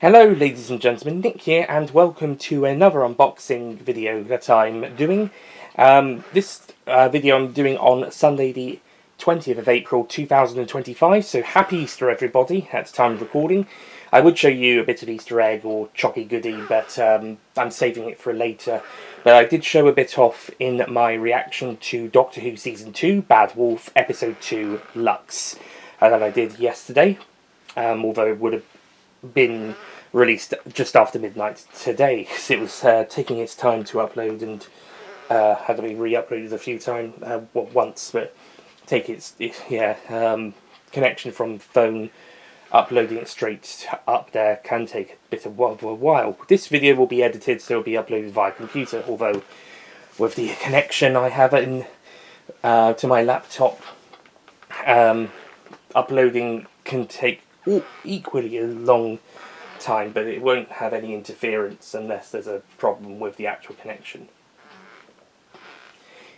Hello ladies and gentlemen, Nick here and welcome to another unboxing video that I'm doing. This video I'm doing on Sunday the 20th of April 2025, so happy Easter everybody at the time of recording. I would show you a bit of Easter egg or chocky goodie, but I'm saving it for later. But I did show a bit off in my reaction to Doctor Who Season 2, Bad Wolf, Episode 2, Lux, that I did yesterday, although it would have been released just after midnight today, because it was taking its time to upload and had to be re-uploaded a few times, once, but connection from the phone, uploading it straight up there can take a bit of a while. This video will be edited, so it will be uploaded via computer, although with the connection I have in to my laptop, uploading can take equally a long time, but it won't have any interference unless there's a problem with the actual connection.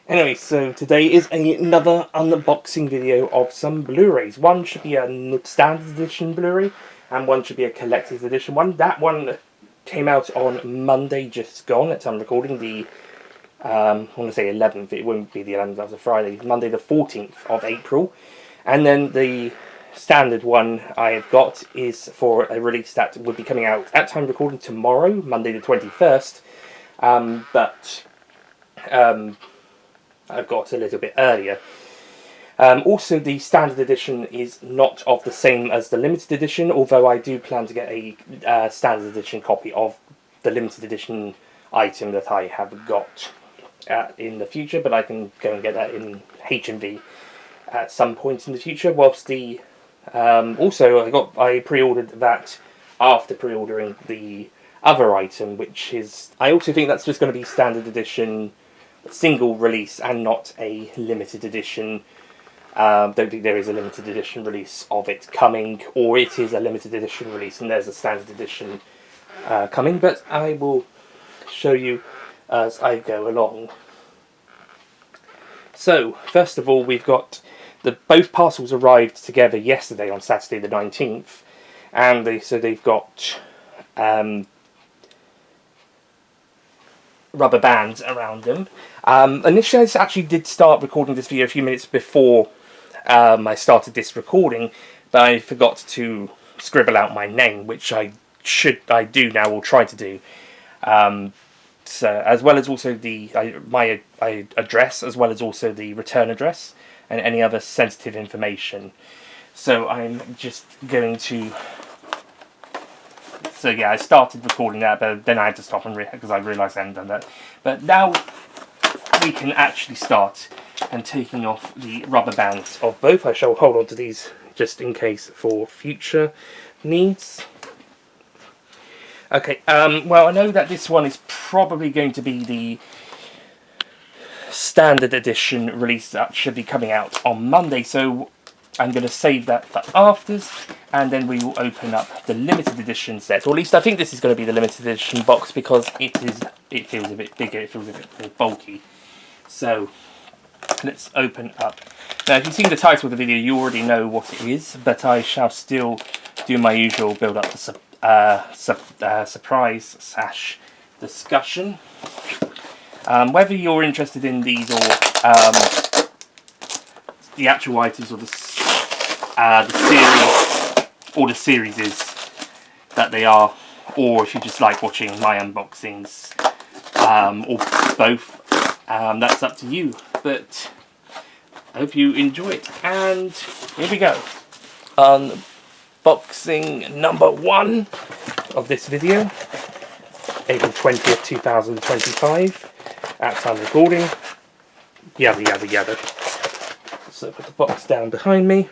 Anyway, so today is another unboxing video of some Blu-rays. One should be a standard edition Blu-ray, and one should be a collector's edition one. That one came out on Monday, just gone, at time recording, the I want to say 11th, it won't be the 11th, that was a Friday, Monday the 14th of April. And then the standard one I have got is for a release that would be coming out at time recording tomorrow, Monday the 21st, but I've got a little bit earlier. Also, the standard edition is not of the same as the limited edition, although I do plan to get a standard edition copy of the limited edition item that I have got in the future, but I can go and get that in HMV at some point in the future, whilst the also I pre-ordered that after pre-ordering the other item, which is, I also think that's just going to be standard edition, single release, and not a limited edition. Don't think there is a limited edition release of it coming, or it is a limited edition release and there's a standard edition coming, but I will show you as I go along. So, first of all, we've got both parcels arrived together yesterday on Saturday the 19th, and they've got rubber bands around them. Initially, I actually did start recording this video a few minutes before I started this recording, but I forgot to scribble out my name, which I do now, or try to do. So, as well as also my address, as well as also the return address, and any other sensitive information. So I'm just going to... So yeah, I started recording that, but then I had to stop because I realised I hadn't done that. But now we can actually start and taking off the rubber bands of both. I shall hold on to these just in case for future needs. Okay, well, I know that this one is probably going to be the standard edition release that should be coming out on Monday, so I'm going to save that for afters, and then we will open up the limited edition set, or at least I think this is going to be the limited edition box, because it feels a bit bigger, it feels a bit more bulky. So let's open up. Now, if you've seen the title of the video, you already know what it is, but I shall still do my usual build up the surprise / discussion. Whether you're interested in these or the actual items, or the series, or the series that they are, or if you just like watching my unboxings, or both, that's up to you. But I hope you enjoy it. And here we go. Unboxing number 1 of this video, April 20th, 2025. At time recording, yada yada yada. So put the box down behind me,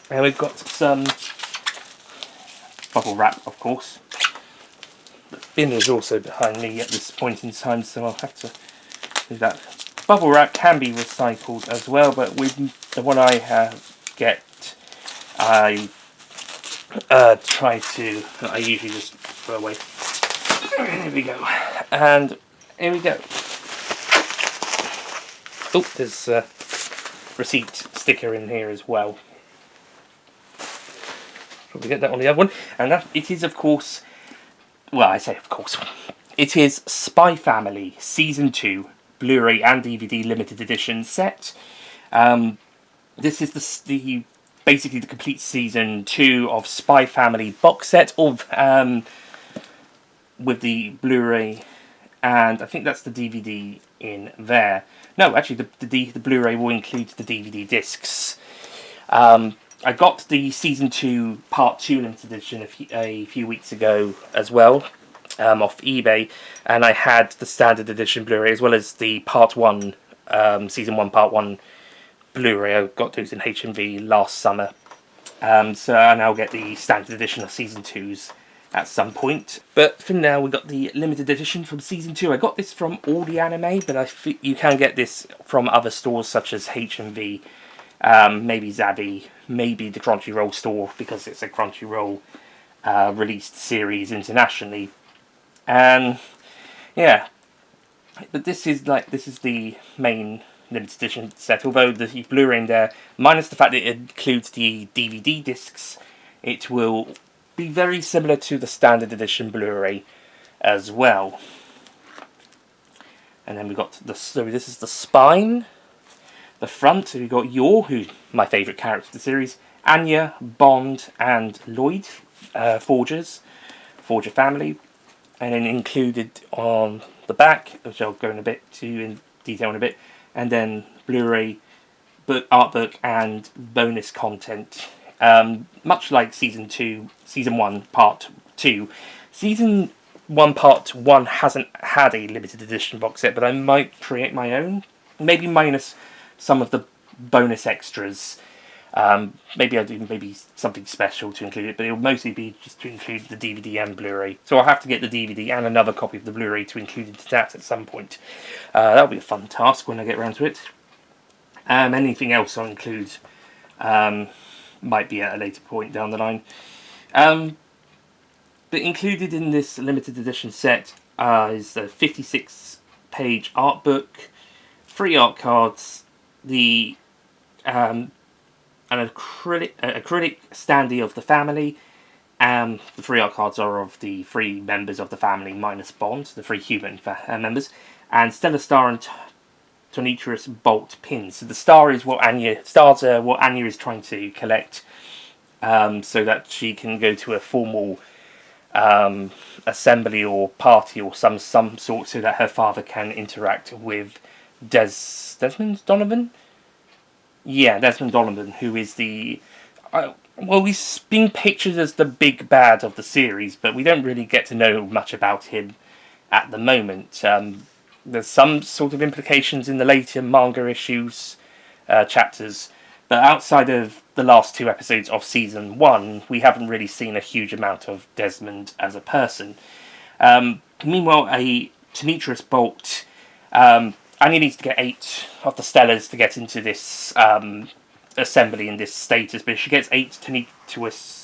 and we've got some bubble wrap, of course. The bin is also behind me at this point in time, so I'll have to do that. Bubble wrap can be recycled as well, but with the one I I usually just throw away. Here we go, and here we go. Oh, there's a receipt sticker in here as well. Probably get that on the other one. And that, it is, of course, well, I say of course, it is SpyxFamily Season 2 Blu-ray and DVD limited edition set. This is the basically the complete Season 2 of SpyxFamily box set of with the Blu-ray, and I think that's the DVD in there. No, actually, the Blu-ray will include the DVD discs. I got the Season 2 Part 2 limited edition a few weeks ago as well, off eBay, and I had the standard edition Blu-ray as well as the Part 1, Season 1 Part 1 Blu-ray. I got those in HMV last summer. So I now get the standard edition of Season 2's at some point. But for now, we got the limited edition from Season 2. I got this from All the Anime, but you can get this from other stores such as HMV, maybe Zabi, maybe the Crunchyroll store, because it's a Crunchyroll released series internationally. And yeah, but this is the main limited edition set, although the Blu-ray in there, minus the fact that it includes the DVD discs, it will be very similar to the standard edition Blu-ray as well. And then we got so this is the spine, the front. So we got Yor, who's my favourite character of the series, Anya, Bond, and Lloyd, Forger family, and then included on the back, which I'll go in detail in a bit, and then Blu-ray, art book, and bonus content. Much like Season 1 Part 2. Season 1 Part 1 hasn't had a limited edition box set, but I might create my own. Maybe minus some of the bonus extras. Maybe I'll do something special to include it, but it'll mostly be just to include the DVD and Blu-ray. So I'll have to get the DVD and another copy of the Blu-ray to include into that at some point. That'll be a fun task when I get around to it. Anything else I'll include might be at a later point down the line. But included in this limited edition set is a 56-page art book, 3 art cards, an acrylic standee of the family. The 3 art cards are of the 3 members of the family minus Bond, the 3 human members, and Stellar Star and Tonitrus Bolt pins. So the stars are what Anya is trying to collect, so that she can go to a formal assembly or party or some sort, so that her father can interact with Desmond Donovan. Yeah, Desmond Donovan, who is the he's been pictured as the big bad of the series, but we don't really get to know much about him at the moment. There's some sort of implications in the later manga issues, chapters, but outside of the last 2 episodes of Season 1, we haven't really seen a huge amount of Desmond as a person. Meanwhile, a Tonitrus Bolt, Anya needs to get 8 of the Stellars to get into this assembly in this status, but if she gets 8 Tonitrus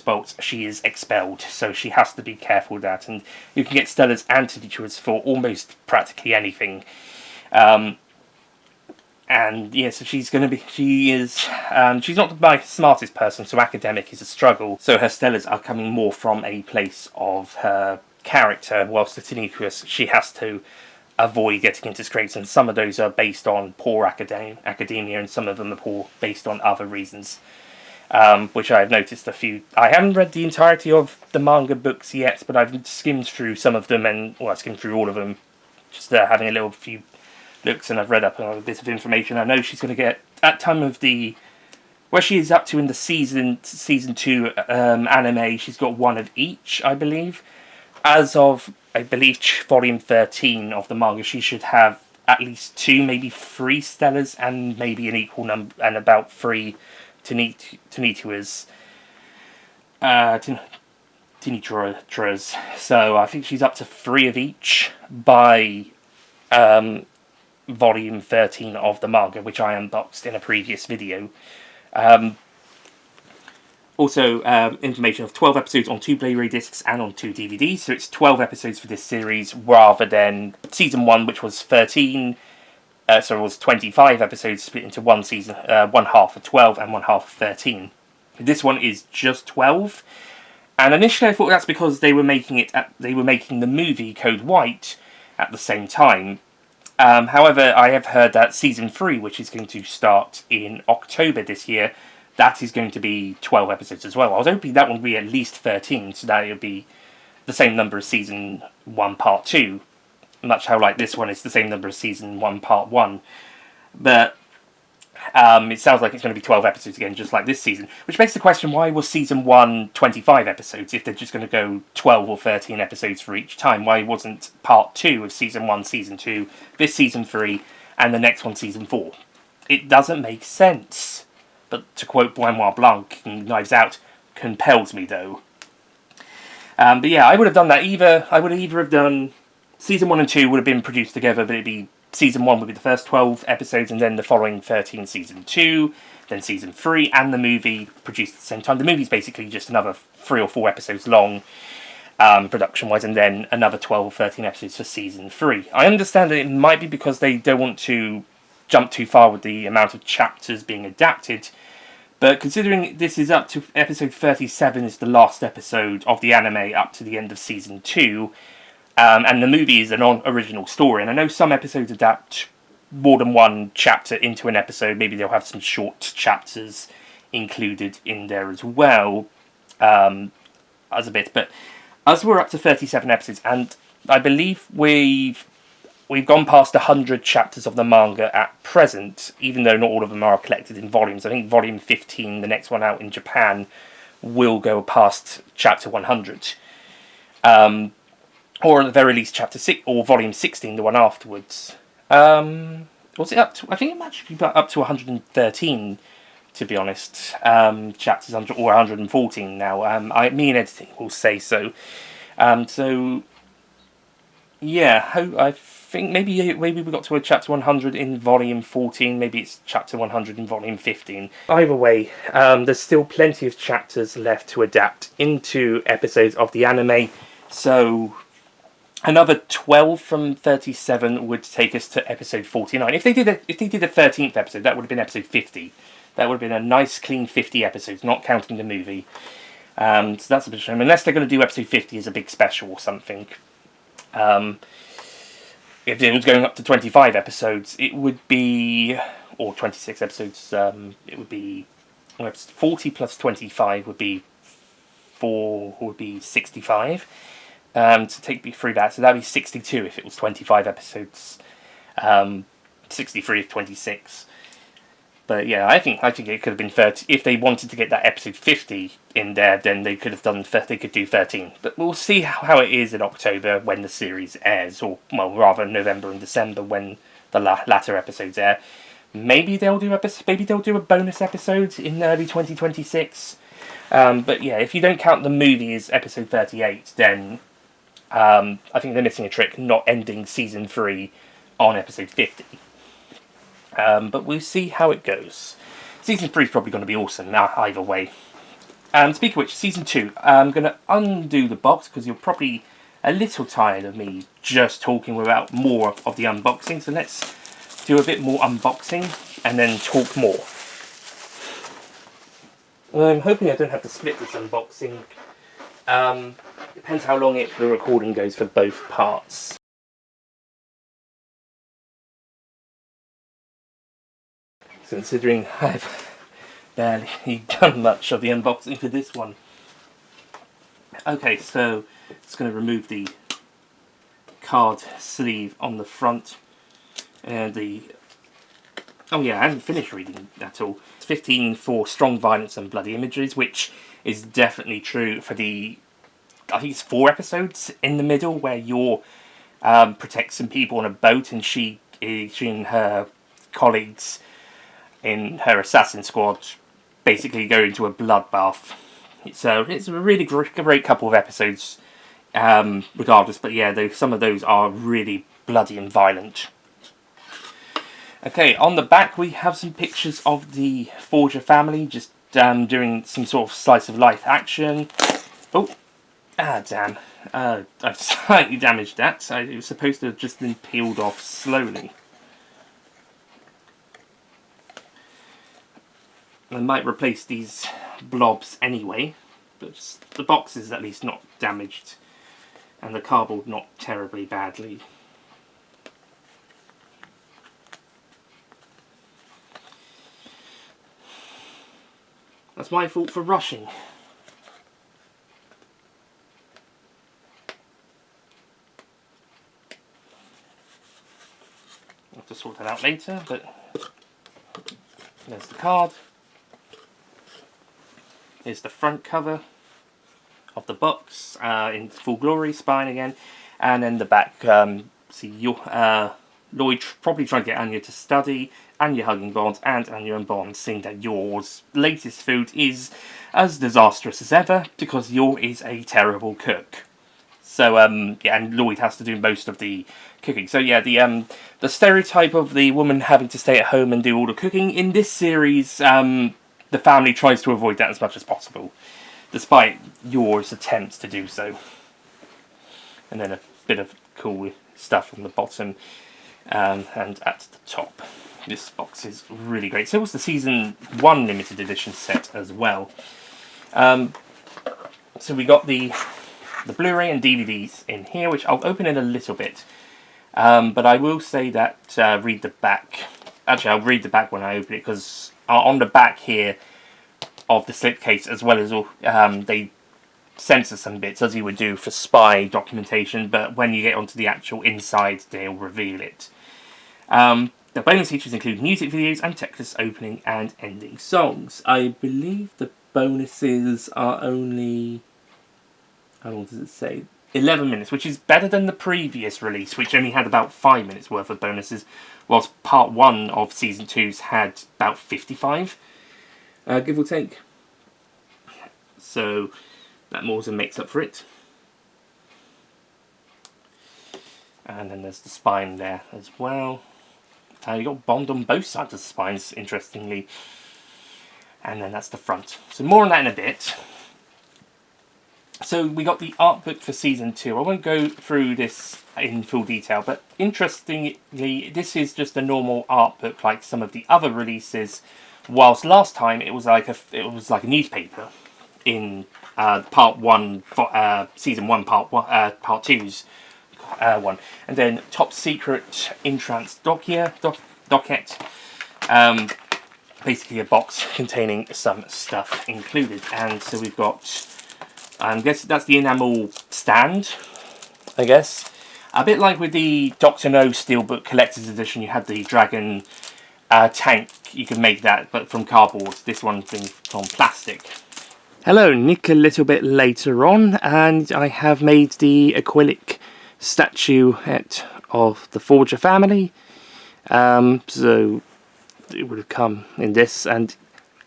bolts, she is expelled, so she has to be careful with that. And you can get Stellars and Tonitrus for almost practically anything. And yeah, so she's not my smartest person, so academic is a struggle. So her Stellars are coming more from a place of her character, whilst the Tonitrus, she has to avoid getting into scrapes, and some of those are based on poor academia, and some of them are poor based on other reasons. Which I've noticed a few. I haven't read the entirety of the manga books yet, but I've skimmed through some of them, I skimmed through all of them, just having a few looks, and I've read up on a bit of information. I know she's going to get, at time of where she is up to in the season 2 anime, she's got 1 of each, I believe. As of, I believe, volume 13 of the manga, she should have at least 2, maybe 3 Stellars, and maybe an equal number, and about 3 Tonitrus. So I think she's up to 3 of each by volume 13 of the manga, which I unboxed in a previous video. Also, information of 12 episodes on 2 Blu-ray discs and on 2 DVDs, so it's 12 episodes for this series, rather than Season 1, which was 13. So it was 25 episodes split into one season, one half of 12 and one half of 13. This one is just 12, And initially I thought that's because they were making the movie Code White at the same time. However, I have heard that Season 3, which is going to start in October this year, that is going to be 12 episodes as well. I was hoping that one would be at least 13, so that it would be the same number as Season 1 Part 2. Much how like this one is the same number as Season 1 Part 1. But it sounds like it's going to be 12 episodes again, just like this season. Which begs the question, why was Season 1 25 episodes if they're just going to go 12 or 13 episodes for each time? Why wasn't Part 2 of Season 1 Season 2, this Season 3, and the next one Season 4? It doesn't make sense. But to quote Benoit Blanc in Knives Out, compels me though. But yeah, I would have done that I would either have done Season 1 and 2 would have been produced together, but it'd be Season 1 would be the first 12 episodes, and then the following 13 Season 2, then Season 3, and the movie produced at the same time. The movie's basically just another 3 or 4 episodes long, production-wise, and then another 12 or 13 episodes for Season 3. I understand that it might be because they don't want to jump too far with the amount of chapters being adapted, but considering this is up to episode 37 is the last episode of the anime up to the end of Season 2, and the movie is an original story, and I know some episodes adapt more than one chapter into an episode. Maybe they'll have some short chapters included in there as well, as a bit. But as we're up to 37 episodes, and I believe we've gone past 100 chapters of the manga at present, even though not all of them are collected in volumes. I think volume 15, the next one out in Japan, will go past chapter 100. Or at the very least, chapter 6 or volume 16, the one afterwards. Was it up to? I think it might be up to 113, to be honest. Chapters or 114 now. Me and editing will say so. So yeah, I think maybe we got to a chapter 100 in volume 14. Maybe it's chapter 100 in volume 15. Either way, there's still plenty of chapters left to adapt into episodes of the anime. So another 12 from 37 would take us to episode 49. If they did a 13th episode, that would have been episode 50. That would have been a nice, clean 50 episodes, not counting the movie. So that's a bit of a shame. Unless they're going to do episode 50 as a big special or something. If it was going up to 25 episodes, it would be... Or 26 episodes, it would be... 40 plus 25 would be 65. To take me through that, so that'd be 62 if it was 25 episodes, 63 if 26. But yeah, I think it could have been 30. If they wanted to get that episode 50 in there, then they could do 13. But we'll see how it is in October when the series airs, or well, rather November and December when the latter episodes air. Maybe they'll do a bonus episode in early 2026. But yeah, if you don't count the movie as episode 38, then I think they're missing a trick not ending Season 3 on episode 50. But we'll see how it goes. Season 3 is probably going to be awesome now, either way. Speaking of which, Season 2, I'm going to undo the box because you're probably a little tired of me just talking without more of the unboxing. So let's do a bit more unboxing and then talk more. I'm hoping I don't have to split this unboxing. Depends how long the recording goes for both parts. Considering I've barely done much of the unboxing for this one. Okay, so it's going to remove the card sleeve on the front. And oh yeah, I haven't finished reading at all. It's 15 for strong violence and bloody images, which is definitely true for the, I think it's 4 episodes in the middle where you're protect some people on a boat, and she and her colleagues in her assassin squad basically go into a bloodbath. It's a really great couple of episodes, regardless. But yeah, some of those are really bloody and violent. Okay, on the back we have some pictures of the Forger family just doing some sort of slice of life action. Oh, damn. I've slightly damaged that. It was supposed to have just been peeled off slowly. I might replace these blobs anyway, but the box is at least not damaged, and the cardboard not terribly badly. That's my fault for rushing. I'll have to sort that out later, but there's the card. Here's the front cover of the box in full glory, spine again, and then the back. See, Lloyd probably trying to get Anya to study, Anya hugging Bond, and Anya and Bond seeing that Yor's latest food is as disastrous as ever because Yor is a terrible cook. So yeah, and Lloyd has to do most of the cooking. So yeah, the stereotype of the woman having to stay at home and do all the cooking in this series, the family tries to avoid that as much as possible, despite Yor's attempts to do so. And then a bit of cool stuff on the bottom and at the top. This box is really great. So was the Season 1 limited edition set as well. So we got the Blu-ray and DVDs in here, which I'll open in a little bit. But I will say that read the back. Actually, I'll read the back when I open it, because on the back here of the slipcase, as well as they censor some bits, as you would do for spy documentation, but when you get onto the actual inside, they'll reveal it. The bonus features include music videos and Texas opening and ending songs. I believe the bonuses are only, how long does it say? 11 minutes, which is better than the previous release, which only had about 5 minutes worth of bonuses, whilst part 1 of Season 2's had about 55, give or take. So that more than makes up for it. And then there's the spine there as well. You got Bond on both sides of the spines, interestingly. And then that's the front. So more on that in a bit. So we got the art book for Season 2. I won't go through this in full detail, but interestingly, this is just a normal art book like some of the other releases. Whilst last time it was like a newspaper in part 1, Season 1, part 2's one, and then top secret entrance docket. Basically a box containing some stuff included, and so we've got. I guess that's the enamel stand, I guess. A bit like with the Dr. No Steelbook Collector's Edition, you had the dragon tank. You can make that, but from cardboard. This one's been from plastic. Hello, Nick a little bit later on, and I have made the acrylic statuette of the Forger family. So it would have come in this, and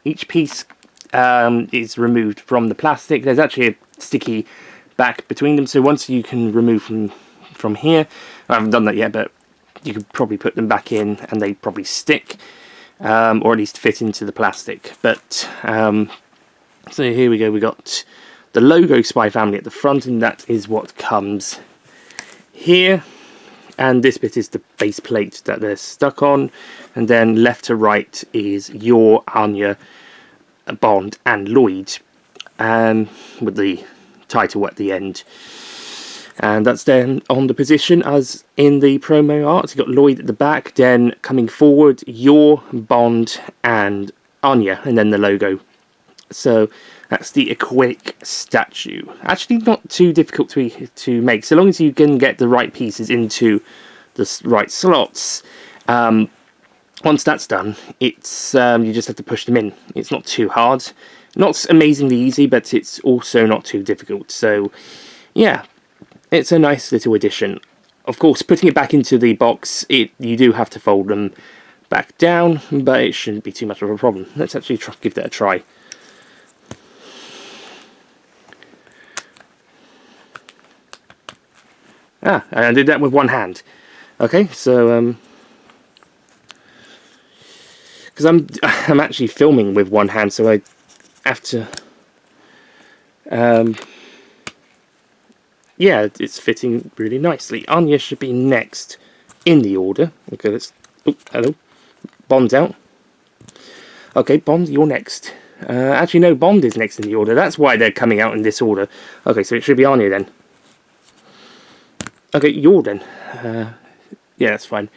each piece is removed from the plastic. There's actually a sticky back between them, so once you can remove from here, I haven't done that yet, but you could probably put them back in and they probably stick, or at least fit into the plastic. But so here we go, we got the logo SpyxFamily at the front, and that is what comes here, and this bit is the base plate that they're stuck on, and then left to right is Yor, Anya, Bond and Lloyd, with the title at the end. And that's then on the position as in the promo art. You've got Lloyd at the back, then coming forward Yor, Bond and Anya, and then the logo. So that's the acrylic statue. Actually not too difficult to make, so long as you can get the right pieces into the right slots. Once that's done, it's you just have to push them in. It's not too hard. Not amazingly easy, but it's also not too difficult. So, yeah, it's a nice little addition. Of course, putting it back into the box, you do have to fold them back down, but it shouldn't be too much of a problem. Let's actually give that a try. Ah, I did that with one hand. Okay, so because I'm actually filming with one hand, so I have to yeah, it's fitting really nicely. Anya should be next in the order. Okay, let's hello. Bond's out. Okay, Bond, you're next. Actually, no, Bond is next in the order. That's why they're coming out in this order. Okay, so it should be Anya then. Okay, you're then. Yeah, that's fine.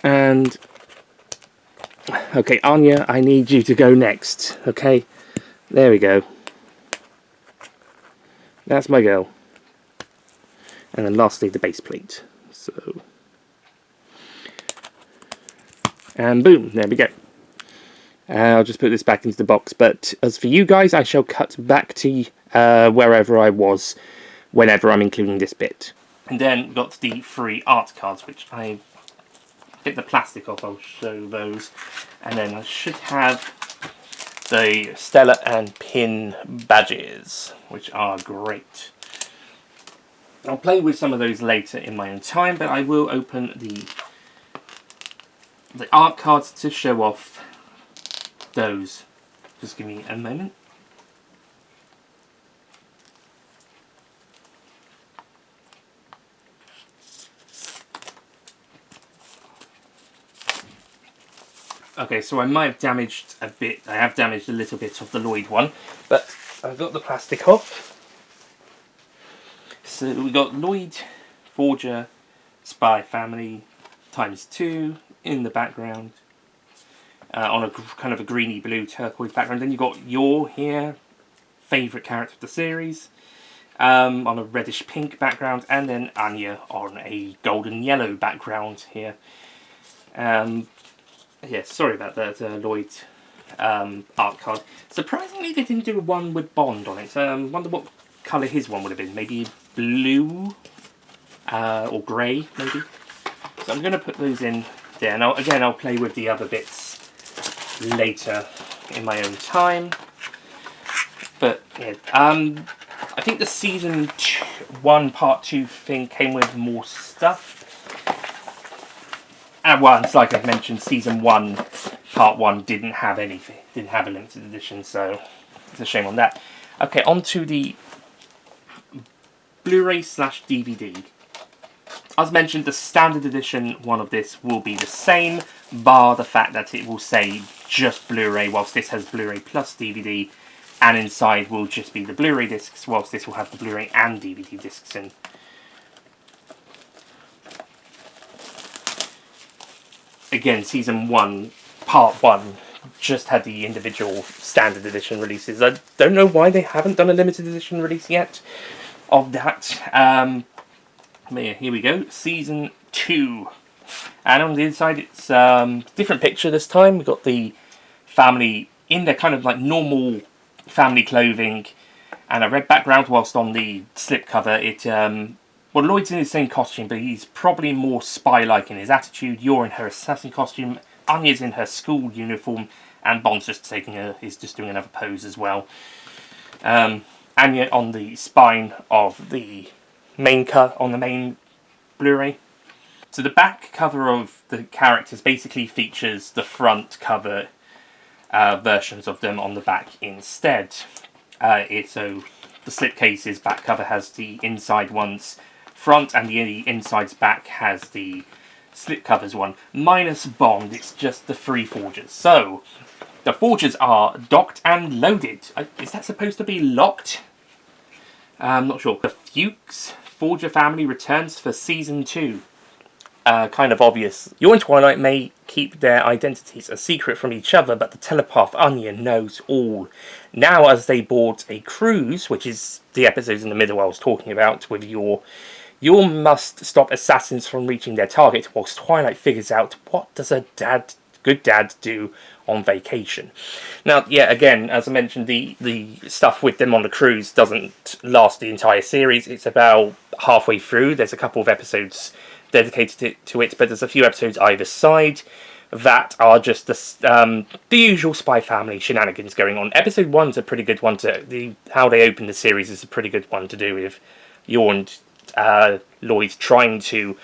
And... okay, Anya, I need you to go next. Okay, there we go. That's my girl. And then lastly, the base plate. So... and boom, there we go. I'll just put this back into the box, but as for you guys, I shall cut back to wherever I was whenever I'm including this bit. And then we've got the 3 art cards, which I get the plastic off, I'll show those. And then I should have the Stella and Pin badges, which are great. I'll play with some of those later in my own time, but I will open the art cards to show off those. Just give me a moment. Okay, so I might have damaged a bit. I have damaged a little bit of the Lloyd one, but I've got the plastic off. So we've got Lloyd, Forger, SpyxFamily ×2 in the background. On a kind of a greeny blue turquoise background. Then you've got Yor here, favourite character of the series, on a reddish pink background, and then Anya on a golden yellow background here. Yeah, sorry about that, Lloyd art card. Surprisingly, they didn't do one with Bond on it. Wonder what colour his one would have been. Maybe blue or grey, maybe. So I'm going to put those in there. Now, again, I'll play with the other bits later in my own time. But yeah, I think the season 1 part 2 thing came with more stuff. And once, like I've mentioned, season 1 part 1 didn't have anything, didn't have a limited edition, so it's a shame on that. Okay, on to the Blu-ray / DVD. As mentioned, the standard edition one of this will be the same, bar the fact that it will say just Blu-ray, whilst this has Blu-ray plus DVD, and inside will just be the Blu-ray discs, whilst this will have the Blu-ray and DVD discs in. Again, season 1, part 1, just had the individual standard edition releases. I don't know why they haven't done a limited edition release yet of that. But yeah, here we go, season 2. And on the inside, it's different picture this time. We've got the family in their kind of like normal family clothing and a red background, whilst on the slipcover, well, Lloyd's in the same costume, but he's probably more spy-like in his attitude. You're in her assassin costume, Anya's in her school uniform, and Bond's just is just doing another pose as well. Anya on the spine of the main Blu-ray. So the back cover of the characters basically features the front cover versions of them on the back instead. So the slipcase's back cover has the inside ones front, and the inside's back has the slipcovers one. Minus Bond, it's just the 3 Forgers. So the Forgers are docked and loaded. Is that supposed to be locked? I'm not sure. The Fuchs Forger family returns for season 2. Kind of obvious. Yor and Twilight may keep their identities a secret from each other, but the telepath Anya knows all. Now, as they board a cruise, which is the episodes in the middle I was talking about with Yor must stop assassins from reaching their target, whilst Twilight figures out what does a good dad do on vacation. Now, yeah, again, as I mentioned, the stuff with them on the cruise doesn't last the entire series. It's about halfway through. There's a couple of episodes dedicated to it, but there's a few episodes either side that are just the usual SpyxFamily shenanigans going on. Episode 1's a pretty good one how they open the series is a pretty good one to do with Yor and Lloyd trying to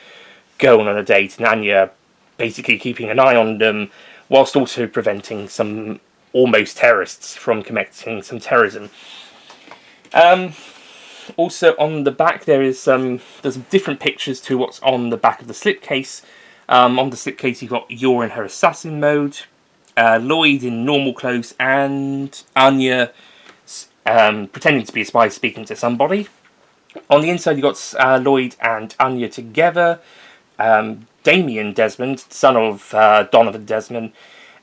go on a date, and Anya basically keeping an eye on them, whilst also preventing some almost terrorists from committing some terrorism. Also on the back there's different pictures to what's on the back of the slipcase. On the slipcase you've got Yor in her assassin mode, Lloyd in normal clothes, and Anya pretending to be a spy speaking to somebody. On the inside, you got Lloyd and Anya together. Damien Desmond, son of Donovan Desmond,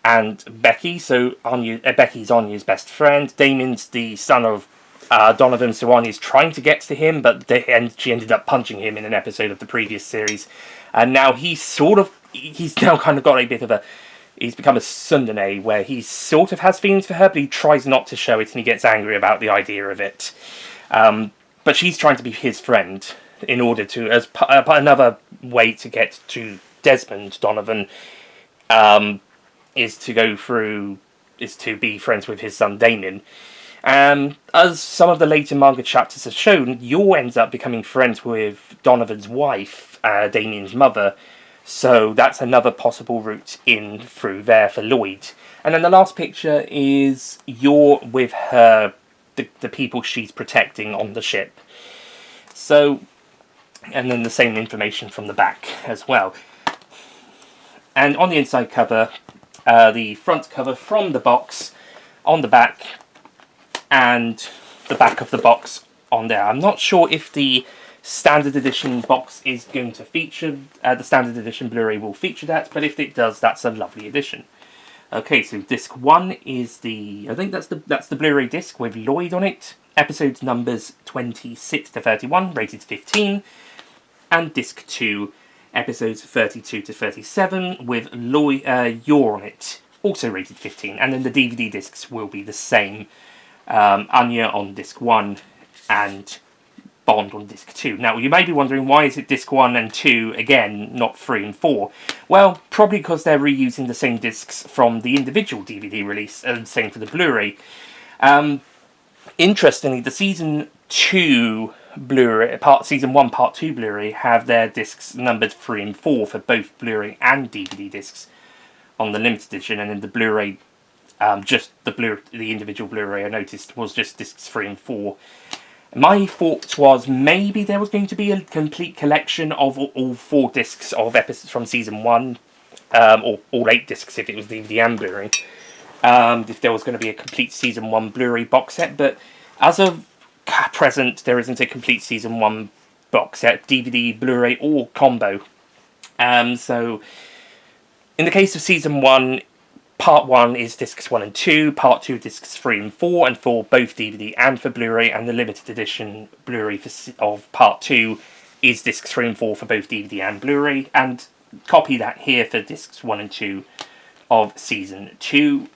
and Becky. So Becky's Anya's best friend. Damien's the son of Donovan, so Anya's trying to get to him, and she ended up punching him in an episode of the previous series. And now he's now kind of got a bit of a. He's become a tsundere, where he sort of has feelings for her, but he tries not to show it, and he gets angry about the idea of it. But she's trying to be his friend in order to, as another way to get to Desmond Donovan, is to be friends with his son Damien. As some of the later manga chapters have shown, Yor ends up becoming friends with Donovan's wife, Damien's mother. So that's another possible route in through there for Lloyd. And then the last picture is Yor with the people she's protecting on the ship. So, and then the same information from the back as well. And on the inside cover, the front cover from the box on the back, and the back of the box on there. I'm not sure if the standard edition box is going to feature, the standard edition Blu-ray will feature that, but if it does, that's a lovely edition. Okay, so disc 1 is I think that's the Blu-ray disc with Lloyd on it. Episodes numbers 26 to 31, rated 15. And disc 2, episodes 32 to 37, with Yor on it, also rated 15. And then the DVD discs will be the same. Anya on disc 1 and Bond on disc 2. Now, you may be wondering, why is it disc 1 and 2 again, not 3 and 4? Well, probably because they're reusing the same discs from the individual DVD release, and same for the Blu-ray. Interestingly, the Season 2 Blu-ray, Season 1 Part 2 Blu-ray have their discs numbered 3 and 4 for both Blu-ray and DVD discs on the limited edition, and in the Blu-ray, just the individual Blu-ray I noticed was just discs 3 and 4. My thought was maybe there was going to be a complete collection of all 4 discs of episodes from Season 1, or all 8 discs if it was DVD and Blu-ray, if there was going to be a complete Season 1 Blu-ray box set, but as of present, there isn't a complete Season 1 box set, DVD, Blu-ray, or combo. So, in the case of Season 1, Part 1 is discs 1 and 2, Part 2 discs 3 and 4, and for both DVD and for Blu-ray, and the limited edition Blu-ray of Part 2 is discs 3 and 4 for both DVD and Blu-ray, and copy that here for discs 1 and 2 of Season 2,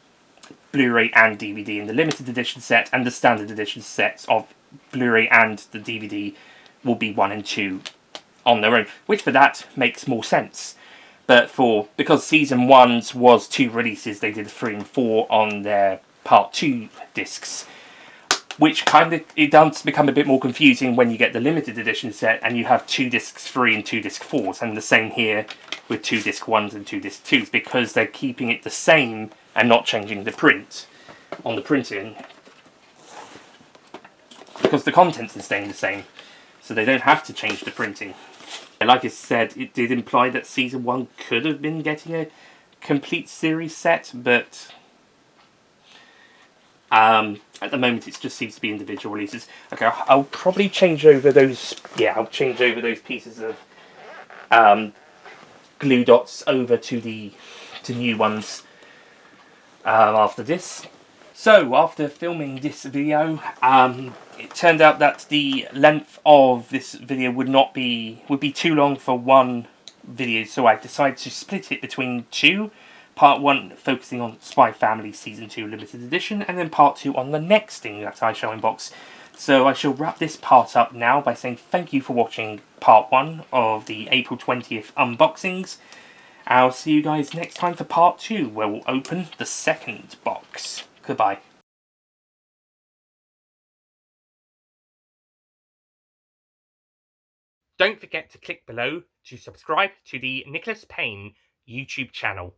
Blu-ray and DVD in the limited edition set, and the standard edition sets of Blu-ray and the DVD will be 1 and 2 on their own, which for that makes more sense. But because Season 1's was 2 releases, they did 3 and 4 on their Part 2 discs, which it does become a bit more confusing when you get the limited edition set and you have 2 discs 3 and 2 disc 4s, and the same here with 2 disc 1s and 2 disc 2s, because they're keeping it the same and not changing the print on the printing, because the contents are staying the same, so they don't have to change the printing. Like I said, it did imply that Season 1 could have been getting a complete series set, but at the moment it just seems to be individual releases. Okay, I'll probably change over those. Yeah, I'll change over those pieces of glue dots over to new ones after this. So, after filming this video, it turned out that the length of this video would be too long for one video, so I decided to split it between 2. Part 1 focusing on SpyxFamily Season 2 Limited Edition, and then Part 2 on the next thing that I shall unbox. So I shall wrap this part up now by saying thank you for watching Part 1 of the April 20th unboxings. I'll see you guys next time for Part 2, where we'll open the second box. Goodbye. Don't forget to click below to subscribe to the Nicholas Payne YouTube channel.